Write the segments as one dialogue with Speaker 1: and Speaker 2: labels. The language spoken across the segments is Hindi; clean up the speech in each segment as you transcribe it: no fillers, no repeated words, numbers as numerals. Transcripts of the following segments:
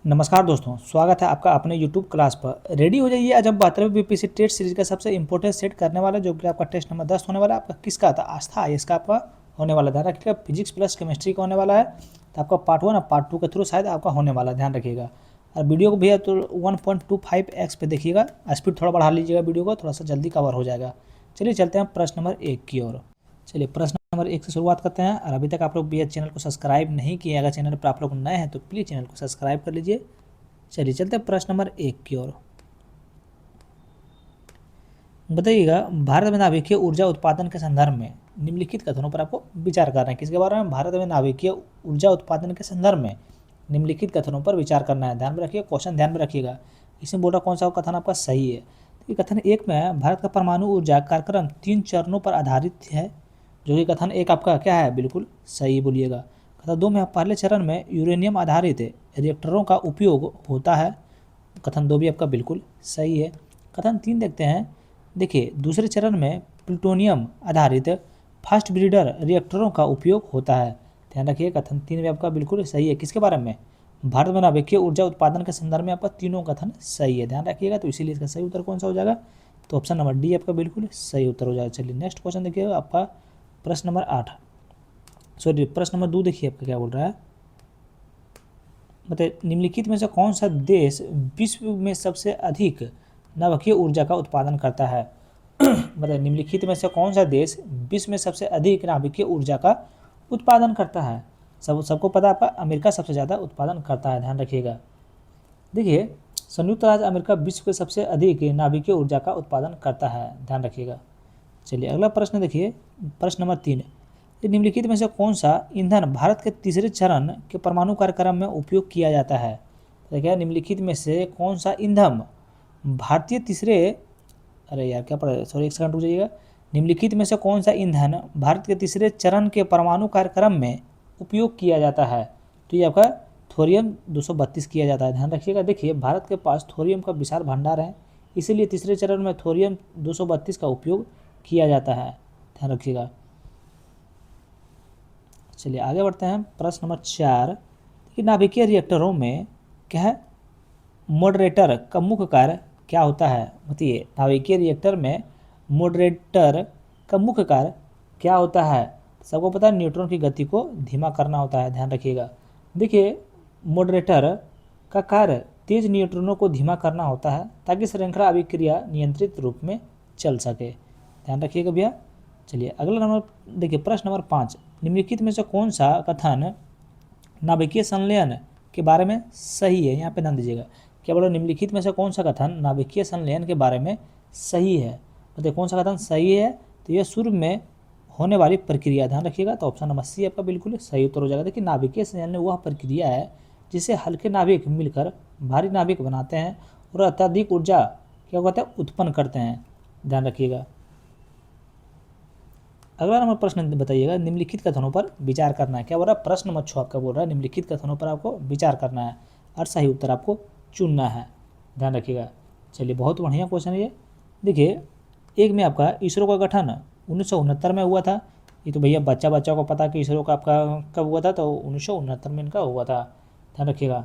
Speaker 1: नमस्कार दोस्तों, स्वागत है आपका अपने YouTube क्लास पर। रेडी हो जाइए, आज हम 72वें बीपीएससी टेट सीरीज का सबसे इंपॉर्टेंट सेट करने वाला जो कि आपका टेस्ट नंबर 10 होने वाला है। आपका किसका था? आस्था आईएएस का आपका होने वाला। ध्यान रखिएगा, फिजिक्स प्लस केमिस्ट्री का होने वाला है। तो आपका पार्ट 1 और पार्ट 2 के थ्रू शायद आपका होने वाला है, ध्यान रखिएगा। और वीडियो को भैया तो 1.25x पे देखिएगा, स्पीड थोड़ा बढ़ा लीजिएगा, वीडियो को थोड़ा सा जल्दी कवर हो जाएगा। चलिए चलते हैं प्रश्न नंबर 1 की ओर। चलिए प्रश्न नंबर 1 से शुरुआत करते हैं। और अभी तक आप लोग भैया चैनल को सब्सक्राइब नहीं किए, अगर चैनल पर आप लोग नए हैं तो प्लीज़ चैनल को सब्सक्राइब कर लीजिए। चलिए चलते हैं प्रश्न नंबर 1 की ओर। बताइएगा, भारत में नाभिकीय ऊर्जा उत्पादन के संदर्भ में निम्नलिखित कथनों पर आपको विचार करना है। किसके बारे में? भारत में नाभिकीय ऊर्जा उत्पादन के संदर्भ में निम्नलिखित कथनों पर विचार करना है। ध्यान में रखिए, क्वेश्चन ध्यान में रखिएगा। इसमें बोल रहा कौन सा कथन आपका सही है। तो कथन 1 में है, भारत का परमाणु ऊर्जा कार्यक्रम 3 चरणों पर आधारित है, जो कि कथन 1 आपका क्या है? बिल्कुल सही बोलिएगा। कथन 2 में पहले चरण में यूरेनियम आधारित रिएक्टरों का उपयोग होता है, कथन 2 भी आपका बिल्कुल सही है। कथन 3 देखते हैं। देखिए, दूसरे चरण में प्लूटोनियम आधारित फास्ट ब्रीडर रिएक्टरों का उपयोग होता है। ध्यान रखिए, कथन 3 भी आपका बिल्कुल सही है। किसके बारे में? भारत में नाभिकीय ऊर्जा उत्पादन के संदर्भ में आपका तीनों कथन सही है, ध्यान रखिएगा। तो इसीलिए इसका सही उत्तर कौन सा हो जाएगा? तो ऑप्शन नंबर डी आपका बिल्कुल सही उत्तर हो जाएगा। चलिए नेक्स्ट क्वेश्चन देखिए, आपका प्रश्न नंबर 8, सॉरी प्रश्न नंबर 2 देखिए आपका क्या बोल रहा है। बताइए, निम्नलिखित में से कौन सा देश विश्व में सबसे अधिक नाभिकीय ऊर्जा का उत्पादन करता है? बताइए, निम्नलिखित में से कौन सा देश विश्व में सबसे अधिक नाभिकीय ऊर्जा का उत्पादन करता है? सबको पता है आपका अमेरिका सबसे ज़्यादा उत्पादन करता है, ध्यान रखिएगा। देखिए, संयुक्त राज्य अमेरिका विश्व के सबसे अधिक नाभिकीय ऊर्जा का उत्पादन करता है, ध्यान रखिएगा। चलिए अगला प्रश्न देखिए, प्रश्न नंबर 3, निम्नलिखित में से कौन सा ईंधन भारत के तीसरे चरण के परमाणु कार्यक्रम में उपयोग किया जाता है? तो क्या निम्नलिखित में से कौन सा ईंधन भारतीय तीसरे, अरे यार क्या पढ़ा, सॉरी एक सेकंड रुक जाइएगा। निम्नलिखित में से कौन सा ईंधन भारत के तीसरे चरण के परमाणु कार्यक्रम में उपयोग किया जाता है? तो ये आपका थोरियम 232 किया जाता है, ध्यान रखिएगा। देखिए, भारत के पास थोरियम का विशाल भंडार है, इसीलिए तीसरे चरण में थोरियम 232 का उपयोग किया जाता है, ध्यान रखिएगा। चलिए आगे बढ़ते हैं, प्रश्न नंबर 4, कि नाभिकीय रिएक्टरों में क्या है? मॉडरेटर का मुख्य कार्य क्या होता है? बताइए, नाभिकीय रिएक्टर में मॉडरेटर का मुख्य कार्य क्या होता है? सबको पता है, न्यूट्रॉन की गति को धीमा करना होता है, ध्यान रखिएगा। देखिए, मॉडरेटर का कार्य तेज न्यूट्रॉनों को धीमा करना होता है ताकि श्रृंखला अभिक्रिया नियंत्रित रूप में चल सके, ध्यान रखिएगा भैया। चलिए अगला नंबर देखिए, प्रश्न नंबर 5, निम्नलिखित में से कौन सा कथन नाभिकीय संलयन के बारे में सही है? यहाँ पे ध्यान दीजिएगा, क्या बोलो, निम्नलिखित में से कौन सा कथन नाभिकीय संलयन के बारे में सही है? बताइए कौन सा कथन सही है? तो यह सूर्य में होने वाली प्रक्रिया, ध्यान रखिएगा। तो ऑप्शन नंबर सी आपका बिल्कुल सही उत्तर हो जाएगा। देखिए, नाभिकीय संलयन वह प्रक्रिया है जिससे हल्के नाभिक मिलकर भारी नाभिक बनाते हैं और अत्यधिक ऊर्जा क्या कहते हैं उत्पन्न करते हैं, ध्यान रखिएगा। अगला नंबर प्रश्न बताइएगा, निम्नलिखित कथनों पर विचार करना है। क्या बोल रहा है? प्रश्न नंबर 6 आपका बोल रहा है निम्नलिखित कथनों पर आपको विचार करना है और सही उत्तर आपको चुनना है, ध्यान रखिएगा। चलिए बहुत बढ़िया क्वेश्चन है ये। देखिए, एक में आपका इसरो का गठन 1969 में हुआ था। ये तो भैया बच्चा को पता कि इसरो का आपका कब हुआ था, तो 1969 में इनका हुआ था, ध्यान रखिएगा।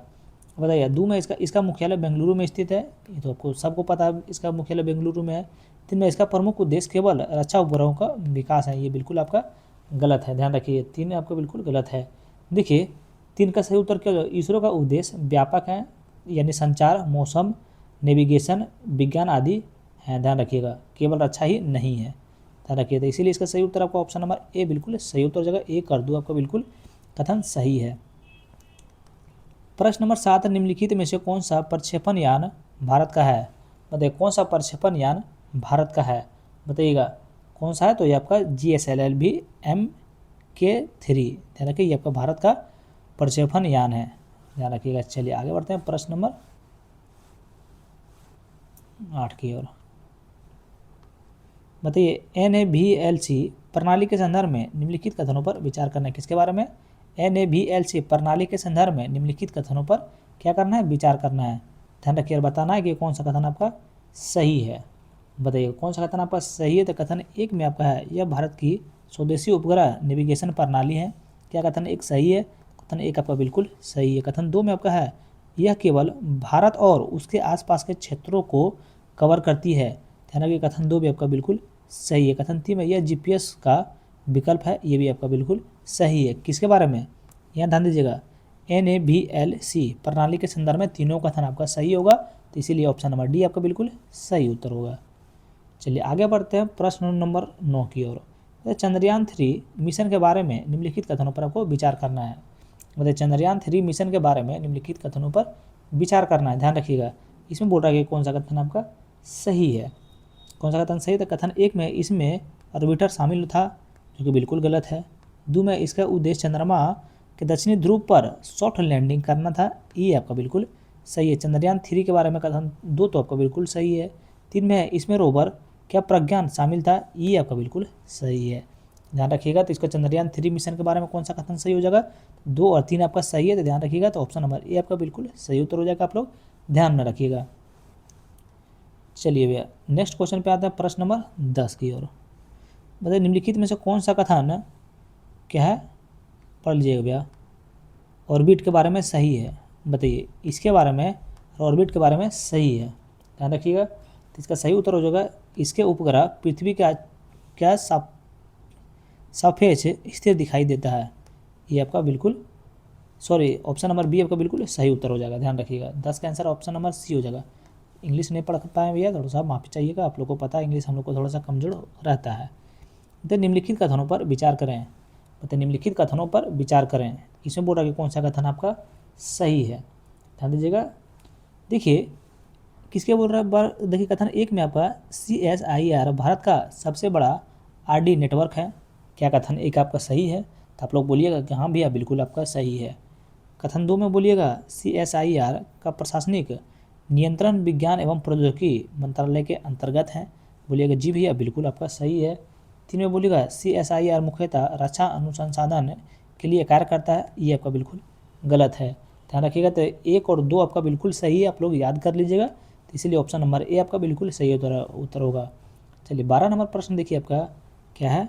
Speaker 1: बताइए, 2 में इसका मुख्यालय बेंगलुरु में स्थित है। ये तो आपको सबको पता है, इसका मुख्यालय बेंगलुरु में है। 3 में इसका प्रमुख उद्देश्य केवल रक्षा उपग्रहों का विकास है। ये बिल्कुल आपका गलत है, ध्यान रखिए, 3 आपका बिल्कुल गलत है। देखिए, 3 का सही उत्तर क्या होगा? इसरो का उद्देश्य व्यापक है, यानी संचार, मौसम, नेविगेशन, विज्ञान आदि है, ध्यान रखिएगा, केवल रक्षा ही नहीं है, ध्यान रखिए। तो इसीलिए इसका सही उत्तर आपका ऑप्शन नंबर ए बिल्कुल सही उत्तर हो जाएगा। ए कर दूँ आपका बिल्कुल कथन सही है। प्रश्न नंबर 7, निम्नलिखित में से कौन सा प्रक्षेपण यान भारत का है? बताइए कौन सा प्रक्षेपण यान भारत का है? बताइएगा कौन सा है? तो ये आपका GSLV Mk3, ध्यान रखिए, ये आपका भारत का प्रक्षेपण यान है, ध्यान रखिएगा। चलिए आगे बढ़ते हैं प्रश्न नंबर 8 की ओर। बताइए, NAVLC प्रणाली के संदर्भ में निम्नलिखित कथनों पर विचार करना है। किसके बारे में? NAVLC प्रणाली के संदर्भ में निम्नलिखित कथनों पर क्या करना है? विचार करना है, ध्यान रखिए, और बताना है कि कौन सा कथन आपका सही है। बताइए कौन सा कथन आपका सही है? तो कथन 1 में आपका है, यह भारत की स्वदेशी उपग्रह नेविगेशन प्रणाली है। क्या कथन 1 सही है? कथन 1 आपका बिल्कुल सही है। कथन 2 में आपका है, यह केवल भारत और उसके आसपास के क्षेत्रों को कवर करती है। ध्यान रखिए कथन 2 भी आपका बिल्कुल सही है। कथन 3 में यह जीपीएस का विकल्प है, ये भी आपका बिल्कुल सही है। किसके बारे में, यहाँ ध्यान दीजिएगा, NAVLC प्रणाली के संदर्भ में तीनों कथन आपका सही होगा, तो इसीलिए ऑप्शन नंबर डी आपका बिल्कुल सही उत्तर होगा। चलिए आगे बढ़ते हैं प्रश्न नंबर 9 की ओर। चंद्रयान 3 मिशन के बारे में निम्नलिखित कथनों पर आपको विचार करना है। मतलब चंद्रयान 3 मिशन के बारे में निम्नलिखित कथनों पर विचार करना है। ध्यान रखिएगा, इसमें बोल रहा है कि कौन सा कथन आपका सही है। कौन सा कथन सही है, तो कथन 1 में इसमें ऑर्बिटर शामिल था, जो कि बिल्कुल गलत है। 2 में इसका उद्देश्य चंद्रमा के दक्षिणी ध्रुव पर सॉफ्ट लैंडिंग करना था, ये आपका बिल्कुल सही है। चंद्रयान 3 के बारे में कथन 2 तो आपका बिल्कुल सही है। 3 में इसमें रोवर क्या प्रज्ञान शामिल था, ये आपका बिल्कुल सही है। ध्यान रखिएगा, तो इसका चंद्रयान 3 मिशन के बारे में कौन सा कथन सही हो जाएगा, 2 और 3 आपका सही है, तो ध्यान रखिएगा, तो ऑप्शन नंबर ए आपका बिल्कुल सही उत्तर हो जाएगा। आप लोग ध्यान में रखिएगा। चलिए भैया नेक्स्ट क्वेश्चन पे आते हैं प्रश्न नंबर 10 की ओर। बताइए निम्नलिखित में से कौन सा कथन क्या है, पढ़ लीजिएगा भैया, ऑर्बिट के बारे में सही है। बताइए इसके बारे में, ऑर्बिट के बारे में सही है, ध्यान रखिएगा। तो इसका सही उत्तर हो जाएगा, इसके उपग्रह पृथ्वी का क्या सापेक्ष स्थिर दिखाई देता है, ये आपका बिल्कुल सॉरी ऑप्शन नंबर बी आपका बिल्कुल सही उत्तर हो जाएगा। ध्यान रखिएगा, 10 का आंसर ऑप्शन नंबर सी हो जाएगा। इंग्लिश नहीं पढ़ पाए भैया, थोड़ा सा माफ़ी चाहिएगा, आप लोग को पता है इंग्लिश हम लोग को थोड़ा सा कमजोर रहता है। तो निम्नलिखित कथनों पर विचार करें। मतलब निम्नलिखित कथनों पर विचार करें, इसमें बोल रहा है कि कौन सा कथन आपका सही है। ध्यान दीजिएगा, देखिए किसके बोल रहा है, देखिए कथन 1 में आपका CSIR भारत का सबसे बड़ा RD नेटवर्क है। क्या कथन 1 आपका सही है, तो आप लोग बोलिएगा कि हाँ भैया बिल्कुल आपका सही है। कथन 2 में बोलिएगा CSIR का प्रशासनिक नियंत्रण विज्ञान एवं प्रौद्योगिकी मंत्रालय के अंतर्गत है, बोलिएगा जी भैया बिल्कुल आपका सही है। 3 में बोलिएगा CSIR मुख्यतः रक्षा अनुसंधान के लिए कार्य करता है, ये आपका बिल्कुल गलत है। ध्यान रखिएगा, तो 1 और 2 आपका बिल्कुल सही है, आप लोग याद कर लीजिएगा, तो इसीलिए ऑप्शन नंबर ए आपका बिल्कुल सही उत्तर होगा। चलिए 12 नंबर प्रश्न देखिए आपका क्या है।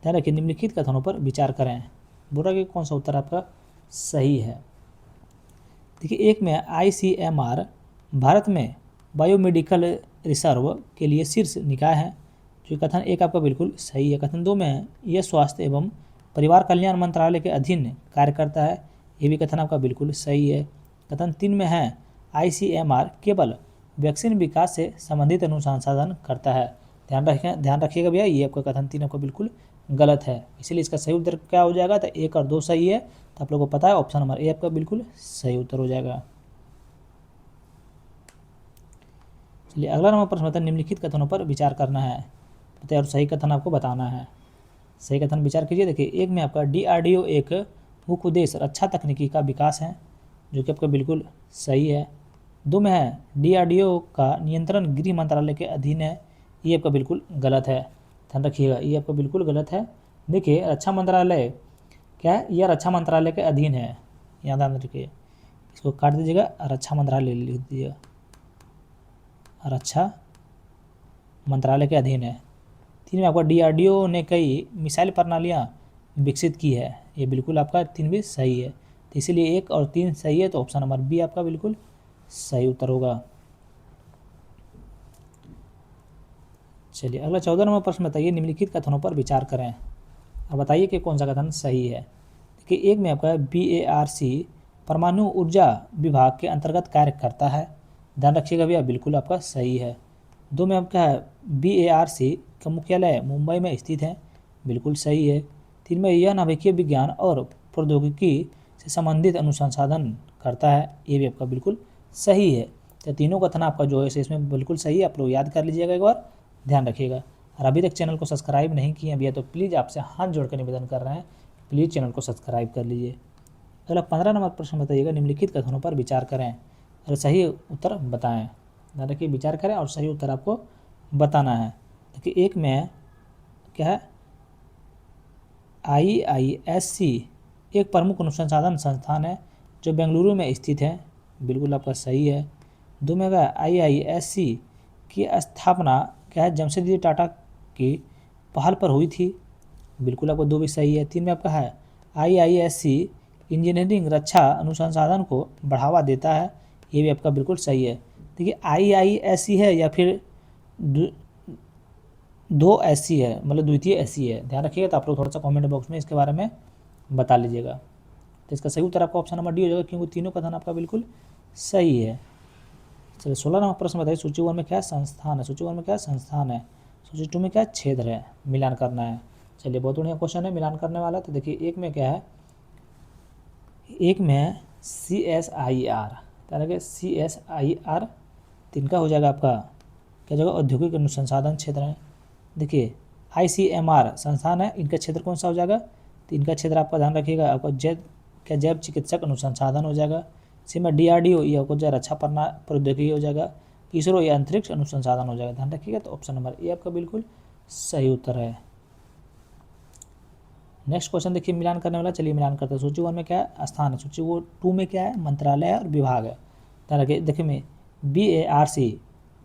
Speaker 1: ध्यान रखिए निम्नलिखित कथनों पर विचार करें, बोल रहा है कि कौन सा उत्तर आपका सही है। देखिए 1 में ICMR भारत में बायोमेडिकल रिसर्व के लिए शीर्ष निकाय है, जो कथन 1 आपका बिल्कुल सही है। कथन 2 में यह स्वास्थ्य एवं परिवार कल्याण मंत्रालय के अधीन कार्य करता है, ये भी कथन आपका बिल्कुल सही है। कथन 3 में है ICMR केवल वैक्सीन विकास से संबंधित अनुसंधान करता है। ध्यान रखिएगा भैया, ये आपका कथन 3 आपका बिल्कुल गलत है, इसीलिए इसका सही उत्तर क्या हो जाएगा, तो 1 और 2 सही है, तो आप लोगों को पता है ऑप्शन नंबर ए आपका बिल्कुल सही उत्तर हो जाएगा। चलिए अगला नंबर प्रश्न होता है निम्नलिखित कथनों पर विचार करना है, बताइए और सही कथन आपको बताना है। सही कथन विचार कीजिए। देखिए 1 में आपका DRDO एक मुख्य उद्देश्य रक्षा तकनीकी का विकास है, जो कि आपका बिल्कुल सही है। 2 में है DRDO का नियंत्रण गृह मंत्रालय के अधीन है, ये आपका बिल्कुल गलत है। ध्यान रखिएगा, ये आपका बिल्कुल गलत है। देखिए रक्षा मंत्रालय क्या है, यह रक्षा मंत्रालय के अधीन है, यहाँ ध्यान रखिए, इसको काट दीजिएगा, रक्षा मंत्रालय लिख दीजिएगा, रक्षा मंत्रालय के अधीन है। 3 में आपका DRDO ने कई मिसाइल प्रणालियाँ विकसित की है, ये बिल्कुल आपका 3 भी सही है, तो इसीलिए 1 और 3 सही है, तो ऑप्शन नंबर बी आपका बिल्कुल सही उत्तर होगा। चलिए अगला 14 नंबर प्रश्न बताइए निम्नलिखित कथनों पर विचार करें और बताइए कि कौन सा कथन सही है। देखिए 1 में आपका BARC परमाणु ऊर्जा विभाग के अंतर्गत कार्य करता है, ध्यान रखिएगा भैया बिल्कुल आपका सही है। 2 में आपका है BARC का मुख्यालय मुंबई में स्थित है, बिल्कुल सही है। 3 में यह नाभिकीय विज्ञान और प्रौद्योगिकी से संबंधित अनुसंधान करता है, ये भी आपका बिल्कुल सही है। तो तीनों कथन आपका जो है इसमें बिल्कुल सही है, आप लोग याद कर लीजिएगा एक बार, ध्यान रखिएगा। और अभी तक चैनल को सब्सक्राइब नहीं किए हैं भैया तो प्लीज़ आपसे हाथ जोड़कर निवेदन कर रहे हैं, प्लीज़ चैनल को सब्सक्राइब कर लीजिए। अगला 15 नंबर प्रश्न बताइएगा निम्नलिखित कथनों पर विचार करें और सही उत्तर बताएं। ध्यान रखिए विचार करें और सही उत्तर आपको बताना है। देखिए 1 में क्या है, IISc एक प्रमुख अनुसंधान संस्थान है जो बेंगलुरु में स्थित है, बिल्कुल आपका सही है। 2 में क्या, IISc की स्थापना क्या है जमशेदजी टाटा की पहल पर हुई थी, बिल्कुल आपको 2 भी सही है। 3 में आपका है IISc इंजीनियरिंग रक्षा अनुसंधान को बढ़ावा देता है, ये भी आपका बिल्कुल सही है। देखिए IISc है या फिर 2SC है, मतलब द्वितीय SC है, ध्यान रखिएगा। तो आप लोग थोड़ा सा कमेंट बॉक्स में इसके बारे में बता लीजिएगा। तो इसका सही उत्तर आपका ऑप्शन नंबर डी हो जाएगा, क्योंकि तीनों कथन आपका बिल्कुल सही है। चलिए 16 नंबर प्रश्न बताइए, सूची 1 में क्या संस्थान है? सूची 1 में क्या संस्थान है? सूची 2 में क्या क्षेत्र है? मिलान करना है। चलिए बहुत बढ़िया क्वेश्चन है, मिलान करने वाला। तो देखिए एक में क्या है, एक में है CSIR, यानी CSIR, तो इनका हो जाएगा आपका क्या जगह औद्योगिक अनुसंधान क्षेत्र है। देखिए ICMR संस्थान है, इनका क्षेत्र कौन सा हो जाएगा? तो इनका क्षेत्र आपका ध्यान रखिएगा, आपका जैव चिकित्सक अनुसंधान हो जाएगा। सी में DRDO, ये आपको जो रक्षा प्रौद्योगिकी हो जाएगा। इसरो या अंतरिक्ष अनुसंधान हो जाएगा, ध्यान रखिएगा। तो ऑप्शन नंबर ए आपका बिल्कुल सही उत्तर है। नेक्स्ट क्वेश्चन देखिए मिलान करने वाला, चलिए मिलान करते हैं। सूची 1 में क्या है? स्थान है। सूची 2 में क्या है? मंत्रालय और विभाग है। ध्यान रखिए, देखिए में BARC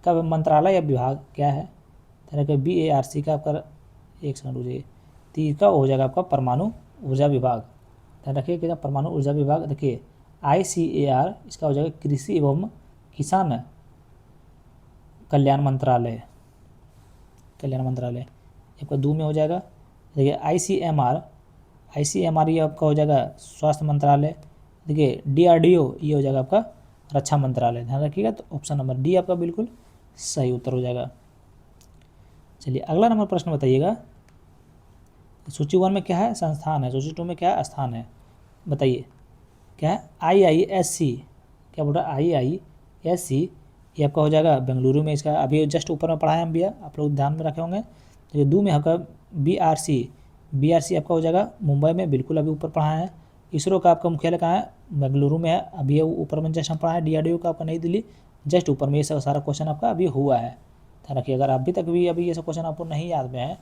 Speaker 1: का मंत्रालय या विभाग क्या है? ध्यान रखिए BARC का आपका, एक सेकंड रुकिए, तीन का हो जाएगा आपका परमाणु ऊर्जा विभाग। ध्यान रखिए कि परमाणु ऊर्जा विभाग। देखिए ICAR इसका हो जाएगा कृषि एवं किसान कल्याण मंत्रालय, आपका 2 में हो जाएगा। देखिए ICMR ये आपका हो जाएगा स्वास्थ्य मंत्रालय। देखिए DRDO ये हो जाएगा आपका रक्षा मंत्रालय, ध्यान रखिएगा। तो ऑप्शन नंबर डी आपका बिल्कुल सही उत्तर हो जाएगा। चलिए अगला नंबर प्रश्न बताइएगा, सूची 1 में क्या है? संस्थान है। सूची 2 में क्या है? स्थान है। बताइए क्या है? IISc, क्या बोल रहा है? IISc ये आपका हो जाएगा बेंगलुरु में, इसका अभी जस्ट ऊपर में पढ़ा है हम भी, आप लोग ध्यान में रखे होंगे। तो ये 2 में आपका BRC आपका हो जाएगा मुंबई में, बिल्कुल अभी ऊपर पढ़ा है। इसरो का आपका मुख्यालय कहाँ है? बेंगलुरु में है, अभी ऊपर में जस्ट हम पढ़ा है। DRDO का आपका नई दिल्ली, जस्ट ऊपर में। ये सारा क्वेश्चन आपका अभी हुआ है, ध्यान रखिए। अगर अभी तक भी अभी ये सब क्वेश्चन आपको नहीं याद में है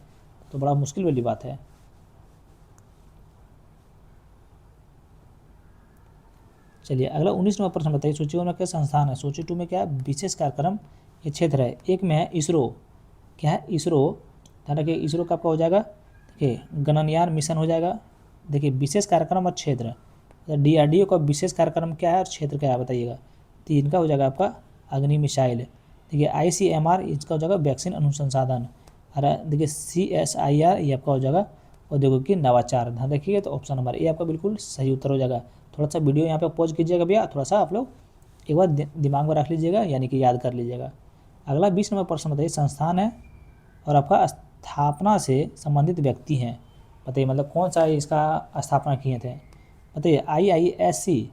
Speaker 1: तो बड़ा मुश्किल वाली बात है। चलिए अगला 19 नंबर प्रश्न बताइए, सूची 1 में क्या संस्थान है? सूची 2 में क्या है? विशेष कार्यक्रम ये क्षेत्र है। एक में है इसरो, क्या है? इसरो, ध्यान रखिए इसरो का आपका हो जाएगा, देखिए गगनयान मिशन हो जाएगा। देखिए विशेष कार्यक्रम और क्षेत्र, DRDO का विशेष कार्यक्रम क्या है और क्षेत्र क्या है बताइएगा। तो इनका हो जाएगा आपका अग्नि मिसाइल। देखिए ICMR इसका हो जाएगा वैक्सीन अनुसंधान, और देखिए CSIR ये आपका हो जाएगा औद्योगिक नवाचार, ध्यान रखिएगा। तो ऑप्शन नंबर ए आपका बिल्कुल सही उत्तर हो जाएगा। थोड़ा सा वीडियो यहाँ पे पॉज कीजिएगा भैया, थोड़ा सा आप लोग एक बार दिमाग में रख लीजिएगा, यानी कि याद कर लीजिएगा। अगला 20 नंबर प्रश्न बताइए, संस्थान है और आपका स्थापना से संबंधित व्यक्ति हैं। बताइए मतलब कौन सा इसका स्थापना किए थे? बताइए IISc,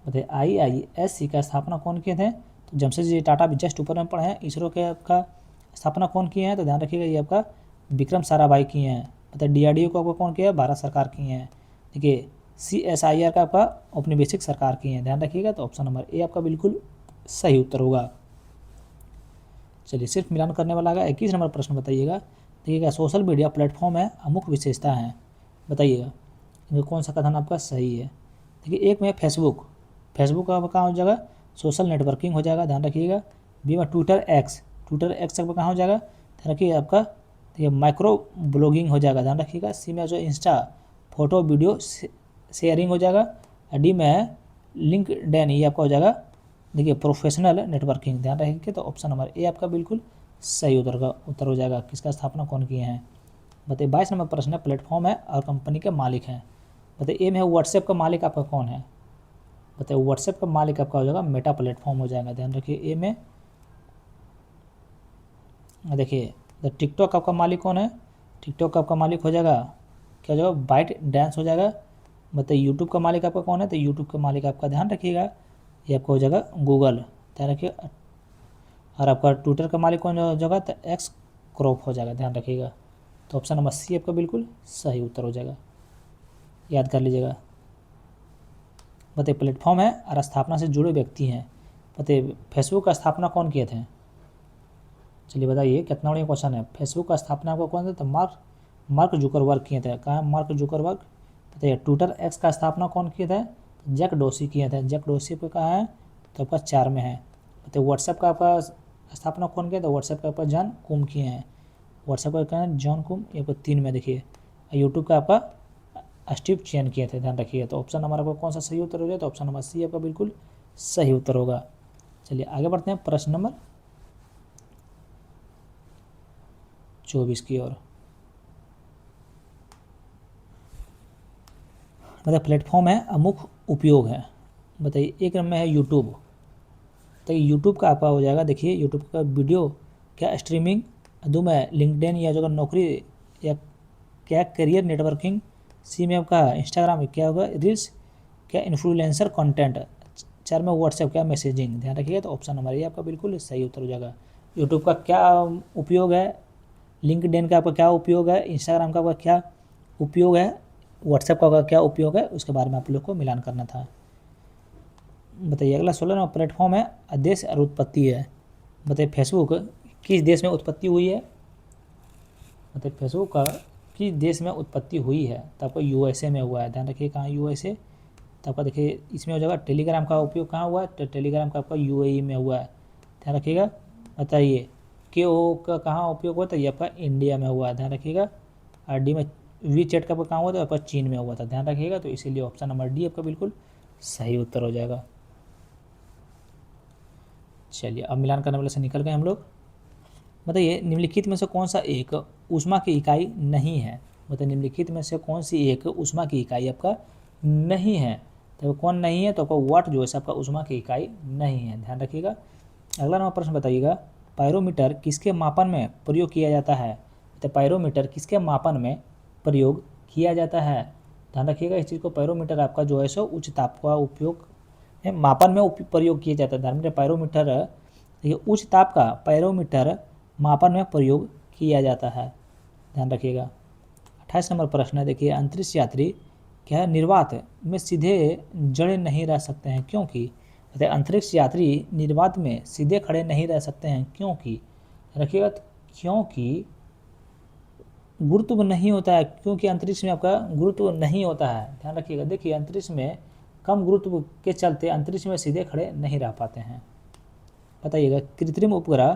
Speaker 1: बताइए IISc का स्थापना कौन किए थे? तो जमशेदजी टाटा भी जस्ट ऊपर में पढ़े हैं। इसरो के आपका स्थापना कौन किए हैं? तो ध्यान रखिएगा ये आपका विक्रम साराभाई किए हैं। बताइए DRDO को आपका कौन किया है? भारत सरकार किए हैं। देखिए CSIR का आपका औपनिवेशिक सरकार की है, ध्यान रखिएगा। तो ऑप्शन नंबर ए आपका बिल्कुल सही उत्तर होगा। चलिए सिर्फ मिलान करने वाला है। 21 नंबर प्रश्न बताइएगा, देखिएगा सोशल मीडिया प्लेटफॉर्म है, अमुक विशेषता है, बताइएगा इनमें कौन सा कथन आपका सही है। देखिए एक में फेसबुक का कहाँ हो जाएगा? सोशल नेटवर्किंग हो जाएगा, ध्यान रखिएगा। बी में ट्विटर एक्स आपका कहाँ हो जाएगा? ध्यान रखिए आपका देखिए माइक्रो ब्लॉगिंग हो जाएगा, ध्यान रखिएगा। सी में जो इंस्टा फोटो वीडियो शेयरिंग हो जाएगा। डी में लिंक्डइन ये आपका हो जाएगा देखिए प्रोफेशनल नेटवर्किंग, ध्यान रखिए। तो ऑप्शन नंबर ए आपका बिल्कुल सही उत्तर हो जाएगा। किसका स्थापना कौन किए हैं? बताइए 22 नंबर प्रश्न है, प्लेटफॉर्म है और कंपनी के मालिक हैं। बताइए ए में व्हाट्सएप का मालिक आपका कौन है? बताइए व्हाट्सएप का मालिक आपका हो जाएगा मेटा प्लेटफॉर्म हो जाएगा, ध्यान रखिए। ए में देखिए टिकटॉक आपका मालिक कौन है? टिकटॉक का आपका मालिक हो जाएगा क्या हो जाएगा? बाइट डांस हो जाएगा। बताइए यूट्यूब का मालिक आपका कौन है? तो यूट्यूब का मालिक आपका ध्यान रखिएगा ये आपका हो जाएगा गूगल, ध्यान रखिए। और आपका ट्विटर का मालिक कौन हो जाएगा? तो एक्स क्रॉप हो जाएगा, ध्यान रखिएगा। तो ऑप्शन नंबर सी आपका बिल्कुल सही उत्तर हो जाएगा, याद कर लीजिएगा। बताइए प्लेटफॉर्म है और स्थापना से जुड़े व्यक्ति हैं। बताइए फेसबुक का स्थापना कौन किए थे? चलिए बताइए कितना बड़ा क्वेश्चन है। फेसबुक का स्थापना आपका कौन था? तो मार्क जुकरबर्ग किए थे। कहाँ मार्क जुकरबर्ग? बताइए ट्विटर एक्स का स्थापना कौन किए थे? तो जैक डोसी किए थे। जैक डोसी पे कहाँ है? तो आपका 4 में है। बताइए व्हाट्सएप का आपका स्थापना कौन किया? तो व्हाट्सएप का आपका जॉन कुम किए हैं। व्हाट्सएप का क्या है? जॉन कुम, ये आपको 3 में देखिए। यूट्यूब का आपका स्टीव चेन किए थे, ध्यान रखिएगा। तो ऑप्शन नंबर आपका कौन सा सही उत्तर हो जाए, तो ऑप्शन नंबर सी आपका बिल्कुल सही उत्तर होगा। चलिए आगे बढ़ते हैं प्रश्न नंबर 24 की ओर। मतलब प्लेटफॉर्म है, अमुख उपयोग है। बताइए एक नंबर है यूट्यूब। तो यूट्यूब का आपका हो जाएगा, देखिए यूट्यूब का वीडियो क्या स्ट्रीमिंग, दो में लिंक्डइन या जो नौकरी या क्या करियर नेटवर्किंग, सी में आपका इंस्टाग्राम में क्या होगा रील्स, क्या इन्फ्लुएंसर कंटेंट, चार में व्हाट्सएप क्या मैसेजिंग। ध्यान रखिएगा। तो ऑप्शन नंबर ये आपका बिल्कुल सही उत्तर हो जाएगा। यूट्यूब का क्या उपयोग है, लिंक्डइन का आपका क्या उपयोग है, इंस्टाग्राम का आपका क्या उपयोग है, व्हाट्सएप का आपका क्या उपयोग है, उसके बारे में आप लोग को मिलान करना था। बताइए अगला 16 नंबर प्लेटफॉर्म है देश और उत्पत्ति है। बताइए फेसबुक किस देश में उत्पत्ति हुई है। बताइए फेसबुक का किस देश में उत्पत्ति हुई है, तो आपको यूएसए में हुआ है। ध्यान रखिए कहाँ यूएसए। तो आपका देखिए इसमें हो जाएगा टेलीग्राम का उपयोग कहाँ हुआ है, तो टेलीग्राम का आपका यूएई में हुआ है। ध्यान रखिएगा। बताइए के ओ का कहाँ उपयोग हुआ, तो ये आपका इंडिया में हुआ है। ध्यान रखिएगा। और डी में वी चैट का कहाँ हुआ, तो आपका चीन में हुआ था। ध्यान रखिएगा। तो इसीलिए ऑप्शन नंबर डी आपका बिल्कुल सही उत्तर हो जाएगा। चलिए अब मिलान करने वाले से निकल गए हम लोग। बताइए निम्नलिखित में से कौन सा एक ऊष्मा की इकाई नहीं है। मतलब निम्नलिखित में से कौन सी एक ऊष्मा की इकाई आपका नहीं है, तो कौन नहीं है, तो आपका वाट जो है आपका ऊष्मा की इकाई नहीं है। ध्यान रखिएगा। अगला नंबर प्रश्न बताइएगा पायरोमीटर किसके मापन में प्रयोग किया जाता है। तो पायरोमीटर किसके मापन में प्रयोग किया जाता है। ध्यान रखिएगा इस चीज़ को। पायरोमीटर आपका जो है सो उच्च ताप का उपयोग मापन में प्रयोग किया जाता है। ध्यान रखिए पायरोमीटर देखिए उच्च ताप का पायरोमीटर मापन में प्रयोग किया जाता है। ध्यान रखिएगा। 28 नंबर प्रश्न है देखिए अंतरिक्ष यात्री क्या निर्वात में सीधे जड़े नहीं रह सकते हैं क्योंकि। अंतरिक्ष यात्री निर्वात में सीधे खड़े नहीं रह सकते हैं क्योंकि। रखिएगा क्योंकि गुरुत्व नहीं होता है, क्योंकि अंतरिक्ष में आपका गुरुत्व नहीं होता है। ध्यान रखिएगा। देखिए अंतरिक्ष में कम गुरुत्व के चलते अंतरिक्ष में सीधे खड़े नहीं रह पाते हैं। बताइएगा कृत्रिम उपग्रह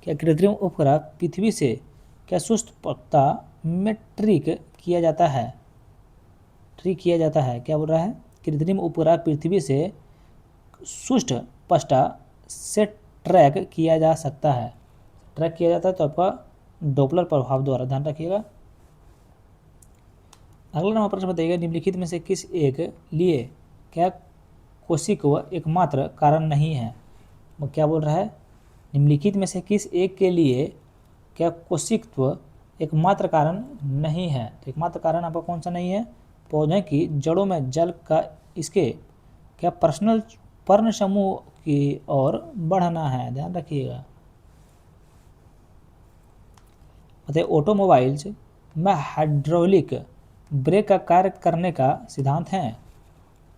Speaker 1: क्या कृत्रिम उपग्रह पृथ्वी से क्या सुस्त पट्टा में ट्रिक किया जाता है। ट्रिक किया जाता है क्या बोल रहा है, कृत्रिम उपग्रह पृथ्वी से सुस्त पट्टा से ट्रैक किया जा सकता है। ट्रैक किया जाता है तो आपका डॉपलर प्रभाव द्वारा। ध्यान रखिएगा। अगला नंबर प्रश्न बताइएगा निम्नलिखित में से किस एक लिए क्या कोशिक एकमात्र कारण नहीं है। वो क्या बोल रहा है, निम्नलिखित में से किस एक के लिए क्या कोशिकत्व एकमात्र कारण नहीं है। तो एकमात्र कारण आपका कौन सा नहीं है, पौधे की जड़ों में जल का इसके क्या पर्ण समूह की ओर बढ़ना है। ध्यान रखिएगा। बताइए ऑटोमोबाइल्स में हाइड्रोलिक ब्रेक का कार्य करने का सिद्धांत है।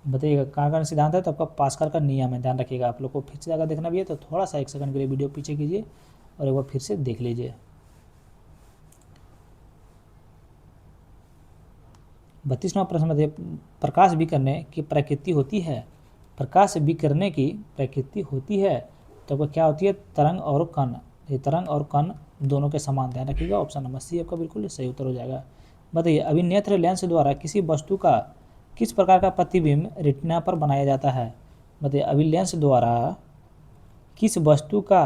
Speaker 1: बताइएगा कहाँ का सिद्धांत है, तो आपका पास्कल का नियम है। ध्यान रखिएगा। आप लोग को फिर से अगर देखना भी है तो थोड़ा सा 1 सेकंड के लिए वीडियो पीछे कीजिए और एक बार फिर से देख लीजिए। 32वां प्रश्न बताइए प्रकाश विकिरण की प्रकृति होती है। प्रकाश विकिरण की प्रकृति होती है तो आपका क्या होती है, तरंग और कण। ये तरंग और कण दोनों के समान। ध्यान रखिएगा। ऑप्शन नंबर सी आपका बिल्कुल सही उत्तर हो जाएगा। बताइए अभिनेत्र लेंस द्वारा किसी वस्तु का किस प्रकार का प्रतिबिंब रेटिना पर बनाया जाता है। बताइए अभिलेंस द्वारा किस वस्तु का